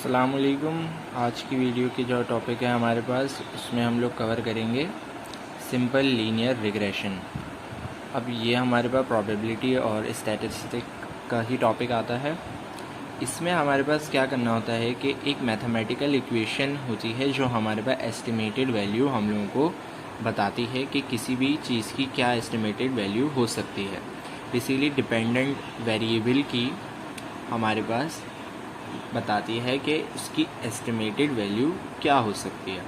अस्सलामुअलैकुम। आज की वीडियो की जो टॉपिक है हमारे पास, उसमें हम लोग कवर करेंगे सिंपल लीनियर रिग्रेशन। अब ये हमारे पास प्रोबेबिलिटी और स्टैटिस्टिक का ही टॉपिक आता है। इसमें हमारे पास क्या करना होता है कि एक मैथमेटिकल इक्वेशन होती है जो हमारे पास एस्टिमेटेड वैल्यू हम लोगों को बताती है कि किसी भी चीज़ की क्या एस्टिमेटेड वैल्यू हो सकती है। इसीलिए डिपेंडेंट वेरिएबल की हमारे पास बताती है कि उसकी एस्टिमेटेड वैल्यू क्या हो सकती है।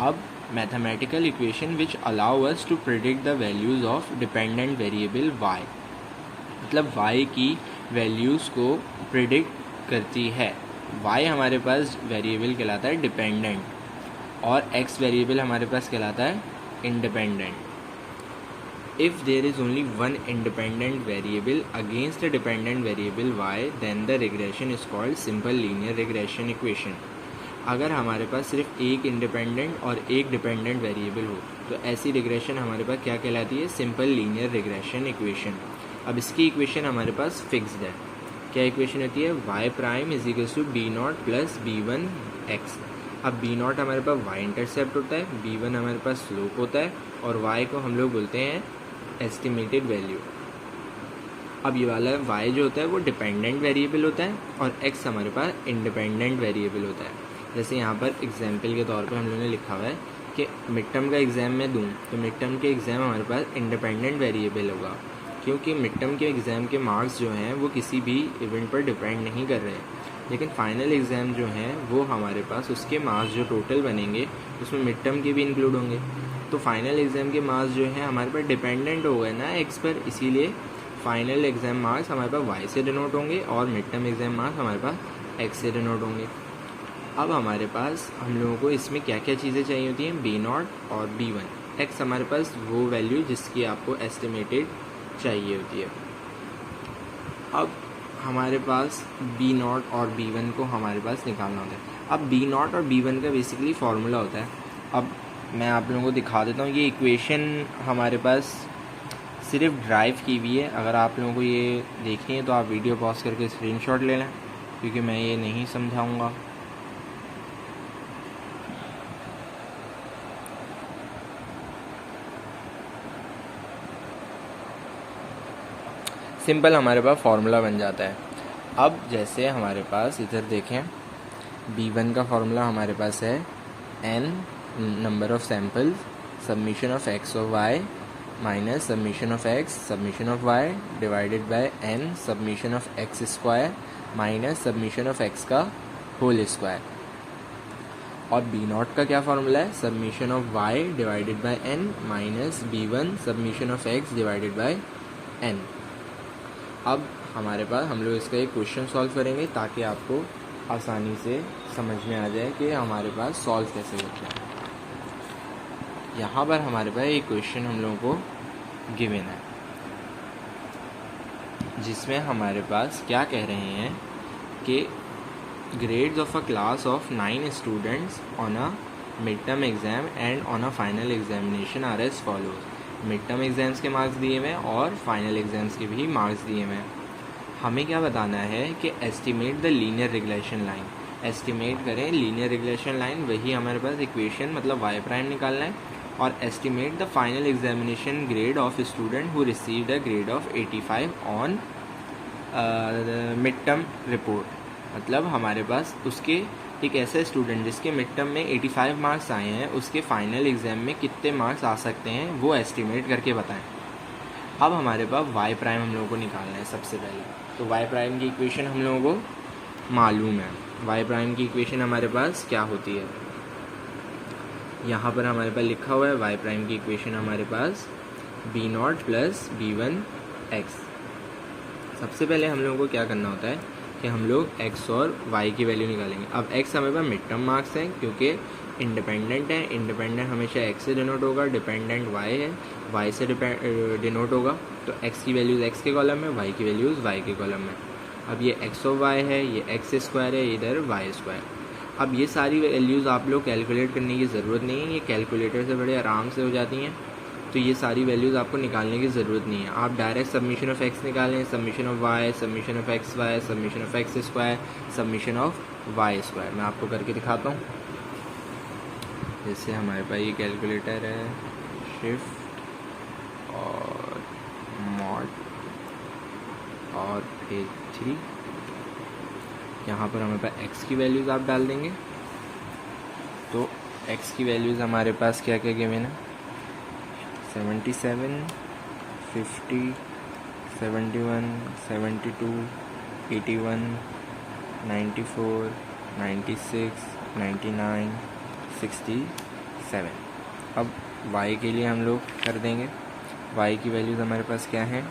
अब mathematical equation which allow us to predict the values of dependent variable y, मतलब y की वैल्यूज़ को प्रिडिक्ट करती है। y हमारे पास वेरिएबल कहलाता है डिपेंडेंट और x वेरिएबल हमारे पास कहलाता है independent. If there is only one independent variable against a dependent variable y, then the regression is called simple linear regression equation. अगर हमारे पास सिर्फ एक इंडिपेंडेंट और एक डिपेंडेंट वेरिएबल हो तो ऐसी रिग्रेशन हमारे पास क्या कहलाती है? Simple linear regression equation. अब इसकी इक्वेशन हमारे पास फिक्स्ड है। क्या इक्वेशन होती है? y prime is equal to b naught plus B one x. अब बी नॉट हमारे पास y इंटरसेप्ट होता है, बी वन हमारे पास स्लोप होता है और y को हम लोग बोलते हैं एस्टिमेटेड वैल्यू। अब ये वाला y जो होता है वो डिपेंडेंट वेरिएबल होता है और x हमारे पास इंडिपेंडेंट वेरिएबल होता है। जैसे यहाँ पर एग्जाम्पल के तौर पे हम लोगों ने लिखा हुआ है कि मिड टर्म का एग्ज़ाम मैं दूँ तो मिड टर्म के एग्ज़ाम हमारे पास इंडिपेंडेंट वेरिएबल होगा, क्योंकि मिड टर्म के एग्ज़ाम के मार्क्स जो हैं वो किसी भी इवेंट पर डिपेंड नहीं कर रहे हैं। लेकिन फाइनल एग्ज़ाम जो हैं वो हमारे पास उसके मार्क्स जो टोटल बनेंगे उसमें मिड टर्म के भी इंक्लूड होंगे। तो फाइनल एग्ज़ाम के मार्क्स जो हैं हमारे पास डिपेंडेंट हो गए ना एक्स पर, इसीलिए फाइनल एग्ज़ाम मार्क्स हमारे पास वाई से डिनोट होंगे और मिड टर्म एग्ज़ाम मार्क्स हमारे पास एक्स से डिनोट होंगे। अब हमारे पास हम लोगों को इसमें क्या क्या चीज़ें चाहिए होती हैं? बी नॉट और बी वन। एक्स हमारे पास वो वैल्यू जिसकी आपको एस्टिमेटेड चाहिए होती है। अब हमारे पास बी नॉट और बी वन को हमारे पास निकालना होता है। अब बी नॉट और बी वन का बेसिकली फार्मूला होता है। अब मैं आप लोगों को दिखा देता हूँ। ये इक्वेशन हमारे पास सिर्फ ड्राइव की हुई है। अगर आप लोगों को ये देखनी है तो आप वीडियो पॉज करके स्क्रीनशॉट ले लें, क्योंकि मैं ये नहीं समझाऊँगा। सिंपल हमारे पास फार्मूला बन जाता है। अब जैसे हमारे पास इधर देखें, b1 का फार्मूला हमारे पास है n number of sample submission of x और y minus summation of x submission of y divided by n summation of x square minus summation of x का होल स्क्वायर। और b नॉट का क्या formula है? Submission of y divided by n minus b1 submission of x divided by n। अब हमारे पास हम लोग इसका एक क्वेश्चन सॉल्व करेंगे ताकि आपको आसानी से समझ में आ जाए कि हमारे पास सॉल्व कैसे होता है। यहाँ पर हमारे पास एक क्वेश्चन हम लोगों को गिवन है, जिसमें हमारे पास क्या कह रहे हैं कि grades of a class of 9 students on a mid term exam and on a final examination are as follows. Mid term exams के मार्क्स दिए हुए हैं और फाइनल एग्ज़ाम्स के भी मार्क्स दिए हुए हैं। हमें क्या बताना है कि estimate the linear regression line. Estimate करें लीनियर रिग्रेशन लाइन, वही हमारे पास इक्वेशन मतलब y प्राइम निकालना है। और estimate the final examination grade of student who received a grade of 85 on mid term report. मतलब हमारे पास उसके एक ऐसा स्टूडेंट जिसके मिड टर्म में 85 मार्क्स आए हैं, उसके फाइनल एग्ज़ाम में कितने मार्क्स आ सकते हैं वो एस्टिमेट करके बताएं। अब हमारे पास y प्राइम हम लोगों को निकालना है सबसे पहले। तो y प्राइम की इक्वेशन हम लोगों को मालूम है। y प्राइम की इक्वेशन हमारे पास क्या होती है? यहाँ पर हमारे पास लिखा हुआ है y प्राइम की इक्वेशन हमारे पास B naught plus B one X. सबसे पहले हम लोगों को क्या करना होता है कि हम लोग x और y की वैल्यू निकालेंगे। अब x हमारे पास मिड टर्म मार्क्स हैं, क्योंकि इंडिपेंडेंट है। इंडिपेंडेंट हमेशा x से डिनोट होगा, डिपेंडेंट y है, y से डिनोट होगा। तो x की वैल्यूज़ x के कॉलम में, y की वैल्यूज़ y के कॉलम में। अब ये x और y है, ये x स्क्वायर है, इधर y स्क्वायर। अब ये सारी वैल्यूज़ आप लोग कैलकुलेट करने की ज़रूरत नहीं है, ये कैलकुलेटर से बड़े आराम से हो जाती हैं। तो ये सारी वैल्यूज़ आपको निकालने की ज़रूरत नहीं है। आप डायरेक्ट सबमिशन ऑफ एक्स निकालें, submission of y, submission of x y, submission of x square, submission of Y square. मैं आपको करके दिखाता हूँ। जैसे हमारे पास ये कैलकुलेटर है, शिफ्ट और मॉड और फिर 3, यहाँ पर हमारे पास एक्स की वैल्यूज़ आप डाल देंगे। तो एक्स की वैल्यूज़ हमारे पास क्या क्या गिवन है, 77, 50, 71, 72, 81, 94, 96, 99, 67। अब y के लिए हम लोग कर देंगे। y की वैल्यूज़ हमारे पास क्या हैं,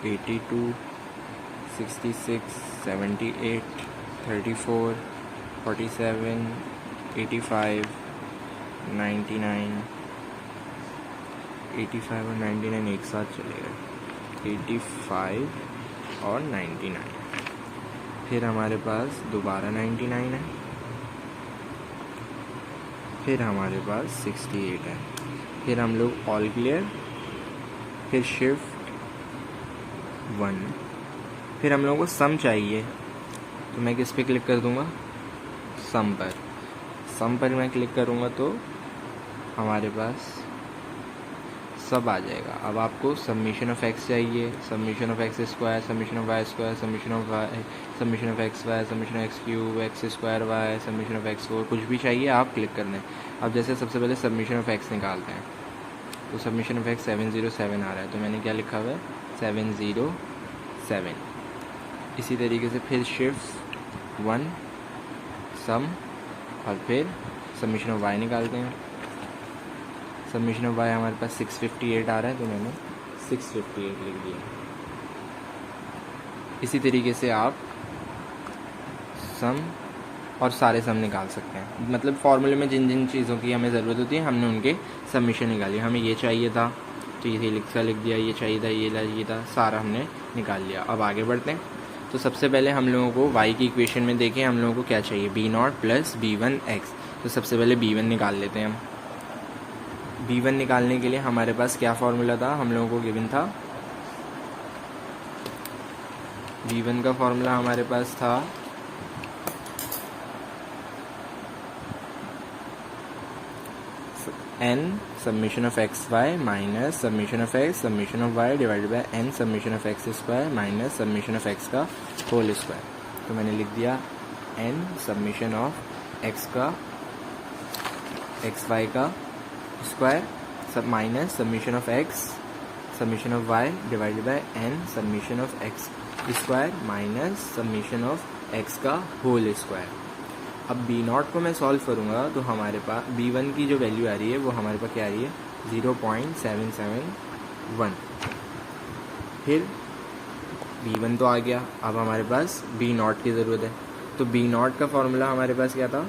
82, 66, 78, 34, 47, 85, 99, 85 और 99 एक साथ चलेगा, 85 और 99। फिर हमारे पास दोबारा 99 है, फिर हमारे पास 68 है। फिर हम लोग ऑल क्लियर, फिर शिफ्ट 1। फिर हम लोगों को सम चाहिए, तो मैं किस पे क्लिक कर दूंगा, सम पर। सम पर मैं क्लिक करूंगा तो हमारे पास सब आ जाएगा। अब आपको सबमिशन ऑफ एक्स चाहिए, summation of x square, submission of Y square, submission of y, submission of x y, submission of x cube, x square y, submission of x 4, कुछ भी चाहिए आप क्लिक कर दें। अब जैसे सबसे पहले सबमिशन ऑफ एक्स निकालते हैं, तो सबमिशन ऑफ एक्स 707 आ रहा है, तो मैंने क्या लिखा हुआ है, 707। इसी तरीके से फिर शिफ्ट 1 सम और फिर सबमिशन ऑफ वाई निकालते हैं। सबमिशन ऑफ वाई हमारे पास 658 आ रहा है, तो मैंने 658 लिख दिया। इसी तरीके से आप सम और सारे सम निकाल सकते हैं। मतलब फॉर्मूले में जिन जिन चीज़ों की हमें ज़रूरत होती है हमने उनके सबमिशन निकाली। हमें ये चाहिए था तो ये लिख दिया, ये चाहिए था, ये था, सारा हमने निकाल लिया। अब आगे बढ़ते हैं। तो सबसे पहले हम लोगों को y की इक्वेशन में देखें हम लोगों को क्या चाहिए, b0 प्लस b1x। तो सबसे पहले b1 निकाल लेते हैं हम। b1 निकालने के लिए हमारे पास क्या फॉर्मूला था, हम लोगों को गिवन था, b1 का फॉर्मूला हमारे पास था n summation of x Y minus summation of x summation of Y divided by n summation of x square minus summation of x का होल स्क्वायर। तो मैंने लिख दिया n सबमिशन ऑफ एक्स का एक्स वाई का square सब minus summation of x summation of Y divided by n summation of x square minus summation of x का whole square. अब b0 को मैं सॉल्व करूँगा तो हमारे पास b1 की जो वैल्यू आ रही है वो हमारे पास क्या आ रही है, 0.771। फिर b1 तो आ गया, अब हमारे पास b0 की ज़रूरत है। तो b0 का फॉर्मूला हमारे पास क्या था,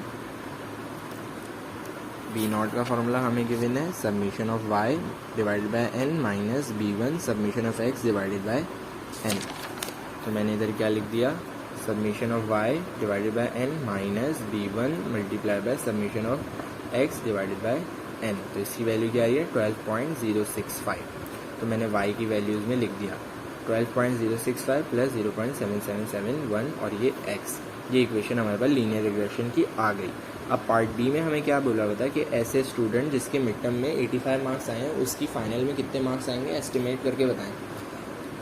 b0 का फॉर्मूला हमें गिवन है submission of y divided by n minus b1 submission of x divided by n। तो मैंने इधर क्या लिख दिया, submission of y divided by n minus b1 multiply by submission of x divided by n। तो इसकी value क्या आई है, 12.065। तो मैंने y की वैल्यूज़ में लिख दिया 12.065 प्लस 0.7771 और ये x। ये इक्वेशन हमारे पास लीनियर रिग्रेशन की आ गई। अब पार्ट बी में हमें क्या बोला हुआ था कि ऐसे स्टूडेंट जिसके मिड टर्म में 85 मार्क्स आए हैं उसकी फाइनल में कितने मार्क्स आएंगे एस्टिमेट करके बताएं।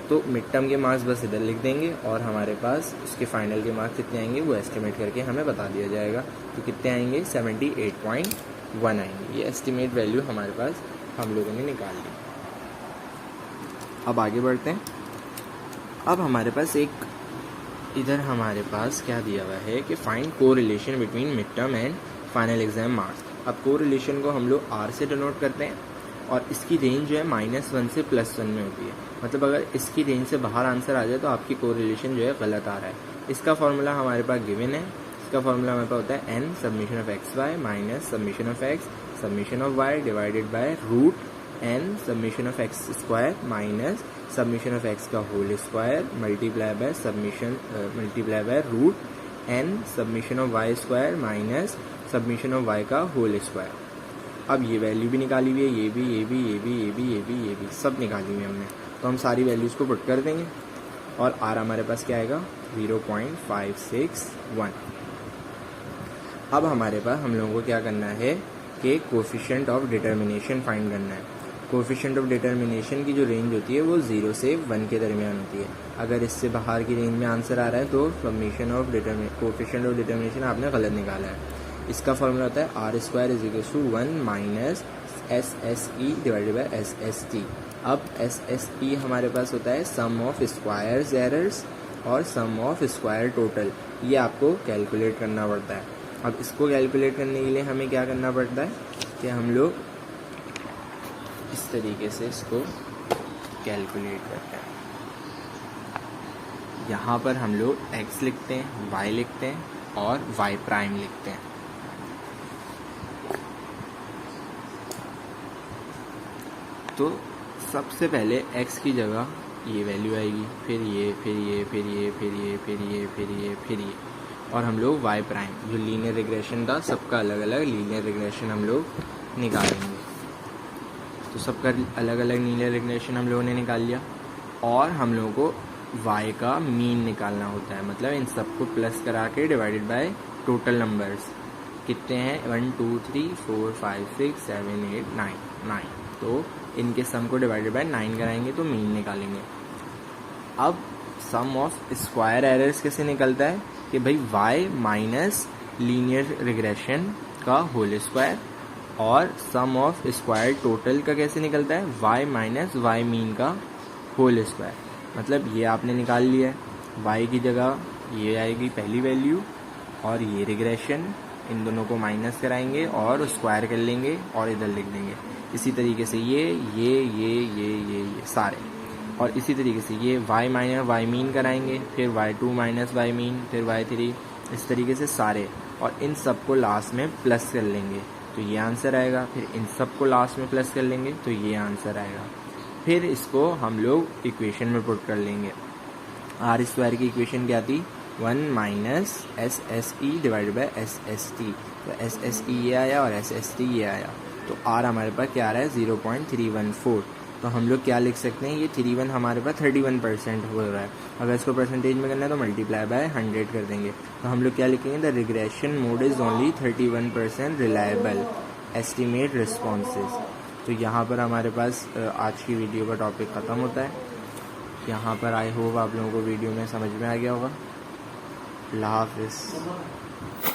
तो मिड टर्म के मार्क्स बस इधर लिख देंगे और हमारे पास उसके फाइनल के मार्क्स कितने आएंगे वो एस्टिमेट करके हमें बता दिया जाएगा। तो कितने आएंगे, 78.1 आएंगे। ये एस्टिमेट वैल्यू हमारे पास हम लोगों ने निकाल ली। अब आगे बढ़ते हैं। अब हमारे पास एक इधर हमारे पास क्या दिया हुआ है कि find correlation between mid term and final exam marks. अब कोरिलेशन को हम लोग r से डिनोट करते हैं और इसकी रेंज जो है -1 से +1 में होती है। मतलब अगर इसकी रेंज से बाहर आंसर आ जाए तो आपकी कोरिलेशन जो है गलत आ रहा है। इसका फॉर्मूला हमारे पास गिवन है। इसका फॉर्मूला हमारे पास होता है n summation of x Y minus summation of x summation of Y divided by root n summation of x square minus summation of x का whole square multiply by root n summation of Y square minus summation of Y का whole square. अब ये value भी निकाली हुई है, ये भी सब निकाली हुई है हमने। तो हम सारी वैल्यूज़ को पुट कर देंगे और आर हमारे पास क्या आएगा 0.561। अब हमारे पास हम लोगों को क्या करना है कि कोफिशिएंट ऑफ डिटर्मिनेशन फाइंड करना है। कोफिशिएंट ऑफ डिटर्मिनेशन की जो रेंज होती है वो 0 से 1 के दरमियान होती है। अगर इससे बाहर की रेंज में आंसर आ रहा है तो summation of coefficient of determination आपने गलत निकाला है। इसका फॉर्मूला होता है R² = 1 minus SSE divided by SST। अब SSE हमारे पास होता है सम ऑफ स्क्वायर्स एरर्स और सम ऑफ स्क्वायर टोटल। ये आपको कैलकुलेट करना पड़ता है। अब इसको कैलकुलेट करने के लिए हमें क्या करना पड़ता है कि हम लोग इस तरीके से इसको कैलकुलेट करते हैं। यहाँ पर हम लोग x लिखते हैं, y लिखते हैं और y प्राइम लिखते हैं। तो सबसे पहले x की जगह ये वैल्यू आएगी, फिर ये, फिर ये, फिर ये, फिर ये, फिर ये, फिर ये, फिर ये, और हम लोग y प्राइम जो लीनियर रिग्रेशन था सबका अलग अलग लीनियर रिग्रेशन हम लोग निकालेंगे। तो सबका अलग अलग लीनियर रिग्रेशन हम लोगों ने निकाल लिया और हम लोगों को y का मीन निकालना होता है। मतलब इन सबको प्लस करा के डिवाइडेड बाय टोटल नंबर्स कितने हैं 1 2 3 4 5 6 7 8 9। तो इनके सम को डिवाइडेड बाय 9 कराएंगे तो मीन निकालेंगे। अब सम ऑफ स्क्वायर एरर्स कैसे निकलता है कि भाई y माइनस लीनियर रिग्रेशन का होल स्क्वायर, और सम ऑफ स्क्वायर टोटल का कैसे निकलता है y माइनस y मीन का होल स्क्वायर। मतलब ये आपने निकाल लिया है, y की जगह ये आएगी पहली वैल्यू और ये रिग्रेशन, इन दोनों को माइनस कराएंगे और स्क्वायर कर लेंगे और इधर लिख देंगे। इसी तरीके से ये सारे, और इसी तरीके से ये y माइनस y मीन कराएंगे, फिर y2 माइनस y मीन, फिर y3, इस तरीके से सारे, और इन सब को लास्ट में प्लस कर लेंगे तो ये आंसर आएगा। फिर इन सब को लास्ट में प्लस कर लेंगे तो ये आंसर आएगा। फिर इसको हम लोग इक्वेशन में पुट कर लेंगे। R² की इक्वेशन क्या थी 1 minus SSE divided by SST। तो SSE ये आया और SST ये आया, तो R हमारे पास क्या आ रहा है 0.314। तो हम लोग क्या लिख सकते हैं, ये 31 हमारे पास 31% हो रहा है। अगर इसको परसेंटेज में करना है तो मल्टीप्लाई बाय 100 कर देंगे। तो हम लोग क्या लिखेंगे, the regression mode is only 31% reliable estimate responses. तो यहाँ पर हमारे पास आज की वीडियो का टॉपिक ख़त्म होता है। यहाँ पर आई होप आप लोगों को वीडियो में समझ में आ गया होगा। अल्लाह हाफिज़।